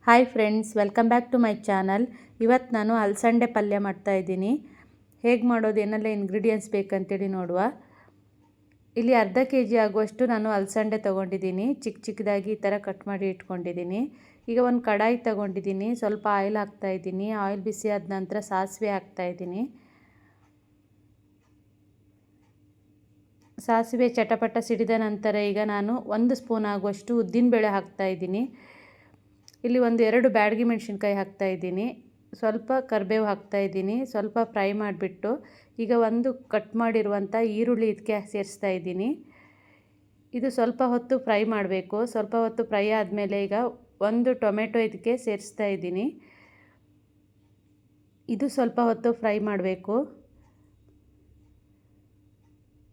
Hi friends, welcome back to my channel. ಇವತ್ತು ನಾನು ಅಲಸಂಡೆ ಪಲ್ಯ ಮಾಡ್ತಾಯಿದ್ದೀನಿ. ಹೇಗೆ ಮಾಡೋದು, ಏನೆಲ್ಲ ಇಂಗ್ರೀಡಿಯೆಂಟ್ಸ್ ಬೇಕಂತೇಳಿ ನೋಡುವ. ಇಲ್ಲಿ ಅರ್ಧ kg ಆಗುವಷ್ಟು ನಾನು ಅಲಸಂಡೆ ತೊಗೊಂಡಿದ್ದೀನಿ. ಚಿಕ್ಕ ಚಿಕ್ಕದಾಗಿ ಈ ಥರ ಕಟ್ ಮಾಡಿ ಇಟ್ಕೊಂಡಿದ್ದೀನಿ. ಈಗ ಒಂದು ಕಡಾಯಿ ತೊಗೊಂಡಿದ್ದೀನಿ. ಸ್ವಲ್ಪ ಆಯಿಲ್ ಹಾಕ್ತಾಯಿದ್ದೀನಿ. ಆಯಿಲ್ ಬಿಸಿ ಆದ ನಂತರ ಸಾಸಿವೆ ಹಾಕ್ತಾಯಿದ್ದೀನಿ. ಸಾಸಿವೆ ಚಟಪಟ ಸಿಡಿದ ನಂತರ ಈಗ ನಾನು 1 ಸ್ಪೂನ್ ಆಗುವಷ್ಟು ಉದ್ದಿನಬೇಳೆ ಹಾಕ್ತಾಯಿದ್ದೀನಿ. ಇಲ್ಲಿ ಒಂದು 2 ಬ್ಯಾಡಗಿ ಮೆಣಸಿನ್ಕಾಯಿ ಹಾಕ್ತಾಯಿದ್ದೀನಿ. ಸ್ವಲ್ಪ ಕರಿಬೇವು ಹಾಕ್ತಾಯಿದ್ದೀನಿ. ಸ್ವಲ್ಪ ಫ್ರೈ ಮಾಡಿಬಿಟ್ಟು ಈಗ ಒಂದು ಕಟ್ ಮಾಡಿರುವಂಥ ಈರುಳ್ಳಿ ಇದಕ್ಕೆ ಸೇರಿಸ್ತಾ ಇದ್ದೀನಿ. ಇದು ಸ್ವಲ್ಪ ಹೊತ್ತು ಫ್ರೈ ಮಾಡಬೇಕು. ಸ್ವಲ್ಪ ಹೊತ್ತು ಫ್ರೈ ಆದಮೇಲೆ ಈಗ ಒಂದು ಟೊಮೆಟೊ ಇದಕ್ಕೆ ಸೇರಿಸ್ತಾ ಇದ್ದೀನಿ. ಇದು ಸ್ವಲ್ಪ ಹೊತ್ತು ಫ್ರೈ ಮಾಡಬೇಕು.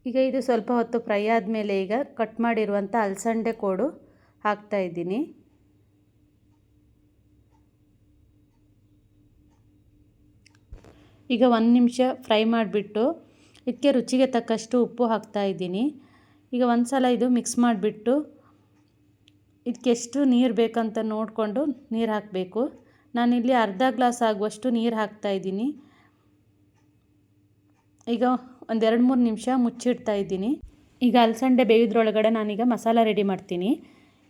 ಈಗ ಇದು ಸ್ವಲ್ಪ ಹೊತ್ತು ಫ್ರೈ ಆದಮೇಲೆ ಈಗ ಕಟ್ ಮಾಡಿರುವಂಥ ಅಲಸಂಡೆ ಕೋಡು ಹಾಕ್ತಾ ಇದ್ದೀನಿ. ಈಗ 1 ನಿಮಿಷ ಫ್ರೈ ಮಾಡಿಬಿಟ್ಟು ಇದಕ್ಕೆ ರುಚಿಗೆ ತಕ್ಕಷ್ಟು ಉಪ್ಪು ಹಾಕ್ತಾ ಇದ್ದೀನಿ. ಈಗ ಒಂದು ಸಲ ಇದು ಮಿಕ್ಸ್ ಮಾಡಿಬಿಟ್ಟು ಇದಕ್ಕೆ ಎಷ್ಟು ನೀರು ಬೇಕಂತ ನೋಡಿಕೊಂಡು ನೀರು ಹಾಕಬೇಕು. ನಾನಿಲ್ಲಿ ಅರ್ಧ ಗ್ಲಾಸ್ ಆಗುವಷ್ಟು ನೀರು ಹಾಕ್ತಾ ಇದ್ದೀನಿ. ಈಗ ಒಂದು 2-3 ನಿಮಿಷ ಮುಚ್ಚಿಡ್ತಾ ಇದ್ದೀನಿ. ಈಗ ಅಲಸಂಡೆ ಬೇಯೋದ್ರೊಳಗಡೆ ನಾನೀಗ ಮಸಾಲ ರೆಡಿ ಮಾಡ್ತೀನಿ.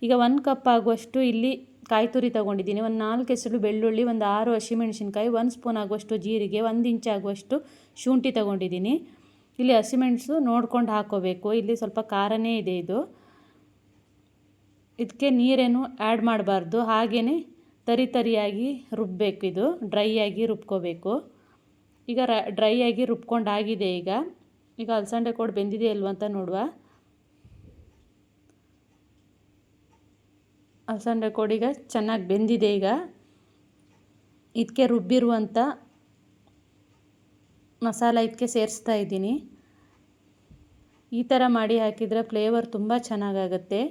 ಈಗ 1 ಕಪ್ ಆಗುವಷ್ಟು ಇಲ್ಲಿ ಕಾಯಿ ತುರಿ ತೊಗೊಂಡಿದ್ದೀನಿ. ಒಂದು 4 ಎಸಳು ಬೆಳ್ಳುಳ್ಳಿ, ಒಂದು 6 ಹಸಿಮೆಣಸಿನ್ಕಾಯಿ, 1 ಸ್ಪೂನ್ ಆಗುವಷ್ಟು ಜೀರಿಗೆ, 1 ಇಂಚ್ ಆಗುವಷ್ಟು ಶುಂಠಿ ತೊಗೊಂಡಿದ್ದೀನಿ. ಇಲ್ಲಿ ಹಸಿಮೆಣಸು ನೋಡ್ಕೊಂಡು ಹಾಕೋಬೇಕು. ಇಲ್ಲಿ ಸ್ವಲ್ಪ ಖಾರನೇ ಇದೆ ಇದು. ಇದಕ್ಕೆ ನೀರೇನು ಆ್ಯಡ್ ಮಾಡಬಾರ್ದು. ಹಾಗೆಯೇ ತರಿಯಾಗಿ ರುಬ್ಬಬೇಕು. ಇದು ಡ್ರೈ ಆಗಿ ರುಬ್ಕೋಬೇಕು. ಈಗ ಡ್ರೈ ಆಗಿ ರುಬ್ಕೊಂಡಾಗಿದೆ. ಈಗ ಅಲಸಂಡೆ ಕೋಡು ಬೆಂದಿದೆ ಇಲ್ವ ಅಂತ ನೋಡುವ. ಅಲಸಂಡೆ ಕೋಡು ಈಗ ಚೆನ್ನಾಗಿ ಬೆಂದಿದೆ. ಈಗ ಇದಕ್ಕೆ ರುಬ್ಬಿರುವಂಥ ಮಸಾಲ ಇದಕ್ಕೆ ಸೇರಿಸ್ತಾ ಇದ್ದೀನಿ. ಈ ಥರ ಮಾಡಿ ಹಾಕಿದರೆ ಫ್ಲೇವರ್ ತುಂಬ ಚೆನ್ನಾಗಾಗುತ್ತೆ.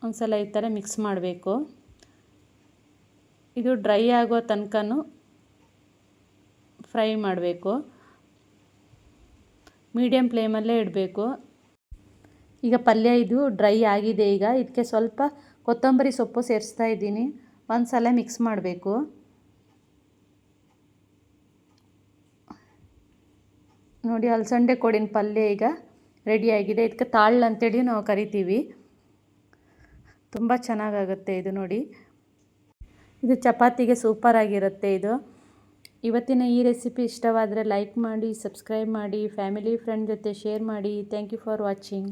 ಒಂದು ಸಲ ಈ ಥರ ಮಿಕ್ಸ್ ಮಾಡಬೇಕು. ಇದು ಡ್ರೈ ಆಗೋ ತನಕನೂ ಫ್ರೈ ಮಾಡಬೇಕು. ಮೀಡಿಯಮ್ ಫ್ಲೇಮಲ್ಲೇ ಇಡಬೇಕು. ಈಗ ಪಲ್ಯ ಇದು ಡ್ರೈ ಆಗಿದೆ. ಈಗ ಇದಕ್ಕೆ ಸ್ವಲ್ಪ ಕೊತ್ತಂಬರಿ ಸೊಪ್ಪು ಸೇರಿಸ್ತಾ ಇದ್ದೀನಿ. ಒಂದು ಸಲ ಮಿಕ್ಸ್ ಮಾಡಬೇಕು. ನೋಡಿ, ಅಲಸಂಡೆ ಕೋಡಿನ ಪಲ್ಯ ಈಗ ರೆಡಿಯಾಗಿದೆ. ಇದಕ್ಕೆ ತಾಳ್ ಅಂತೇಳಿ ನಾವು ಕರಿತೀವಿ. ತುಂಬ ಚೆನ್ನಾಗಾಗುತ್ತೆ ಇದು. ನೋಡಿ, ಇದು ಚಪಾತಿಗೆ ಸೂಪರಾಗಿರುತ್ತೆ ಇದು. ಇವತ್ತಿನ ಈ ರೆಸಿಪಿ ಇಷ್ಟವಾದರೆ ಲೈಕ್ ಮಾಡಿ, ಸಬ್ಸ್ಕ್ರೈಬ್ ಮಾಡಿ, ಫ್ಯಾಮಿಲಿ ಫ್ರೆಂಡ್ ಜೊತೆ ಶೇರ್ ಮಾಡಿ. Thank you for watching.